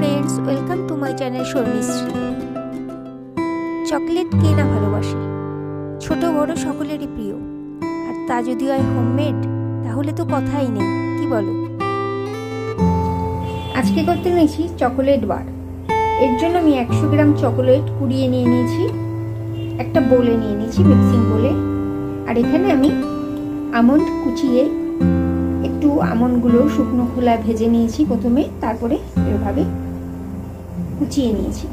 Friends, welcome to my channel Sharmishri. Chocolate के ना भालोबाशे, छोटो बड़ो सकलेरই प्रिय, আর তা যদি হয় হোমমেড তাহলে তো কথাই নেই, কি বলো? আজকে করতে নিয়েছি চকোলেট বার। এর জন্য আমি 100 গ্রাম চকোলেট কুড়িয়ে নিয়ে নিয়েছি, একটা বোলে নিয়ে নিয়েছি, মিক্সিং বোলে। আর এখানে আমি আমন্ড কুচিয়ে একটু আমন্ডগুলো শুকনো খোলায় ভেজে নিয়েছি প্রথমে, তারপরে এভাবে কুচিয়ে নিয়েছি।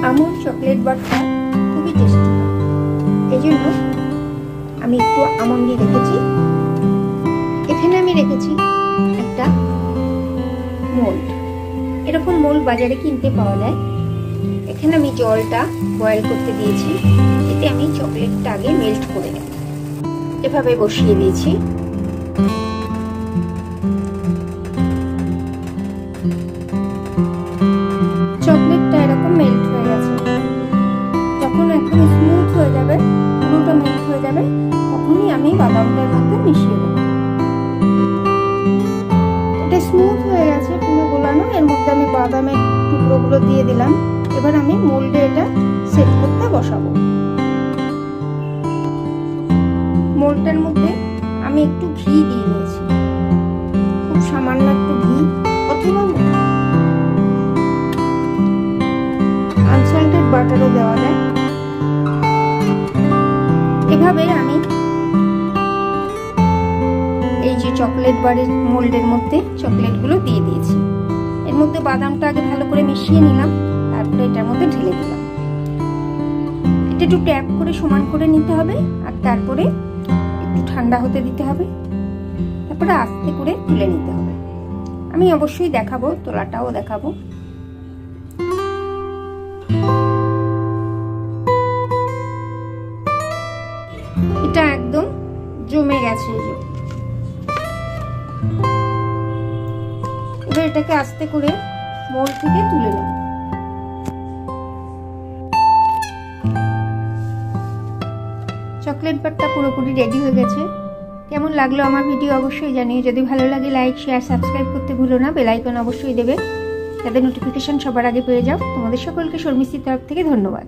আমন্ড চকলেট বারটা খুবই টেস্টি, এই জন্য আমি একটু আমন্ডই রেখেছি। এখানে আমি রেখেছি একটা মোল্ড, এরকম মোল্ড বাজারে কিনতে পাওয়া যায়। এখানে আমি জলটা বয়েল করতে দিয়েছি, এতে আমি চকলেটটা আগে মেল্ট করে নেব। এভাবে বসিয়ে দিয়েছি। চকলেটটা এরকম মেল্ট হয়ে গেছে। যখন একদম স্মুথ হয়ে যাবে, পুরোটা মেল্ট হয়ে যাবে, তখনই আমি বাদামটার মধ্যে মিশিয়ে দেবো। এটা স্মুথ হয়ে গেছে, পুরো গোলানো। এর মধ্যে আমি বাদামের টুকরোগুলো দিয়ে দিলাম। এবার আমি মোল্ডে এটা সেট করতে বসাবো। মোল্ডটার মধ্যে আমি একটু ঘি দিয়ে নিয়েছি, খুব সামান্য একটু ঘি, অথবা আনসল্টেড বাটারও দেওয়া যায়। এভাবে আমি এই যে চকলেট বারের মোল্ডের মধ্যে চকলেটগুলো দিয়ে দিয়েছি। এর মধ্যে বাদামটা আগে ভালো করে মিশিয়ে নিলাম, তারপরে এটার মধ্যে ঢেলে দিলাম। এটা একটু ট্যাপ করে সমান করে নিতে হবে, আর তারপরে একটু ঠান্ডা হতে দিতে হবে, তারপরে আস্তে করে তুলে নিতে হবে। আমি অবশ্যই দেখাবো, তোলাটাও দেখাবো। এটা একদম জমে গেছে। এবার এটাকে আস্তে করে মোল্ড থেকে তুলে নেব। চকলেট বারটা পুরোপুরি রেডি হয়ে গেছে। কেমন লাগলো আমার ভিডিও অবশ্যই জানিও। যদি ভালো লাগে লাইক, শেয়ার, সাবস্ক্রাইব করতে ভুলো না। বেল আইকন অবশ্যই দেবে, যাতে নোটিফিকেশন সবার আগে পেয়ে যাও। তোমাদের সকলকে শর্মিশ্রীর তরফ থেকে ধন্যবাদ।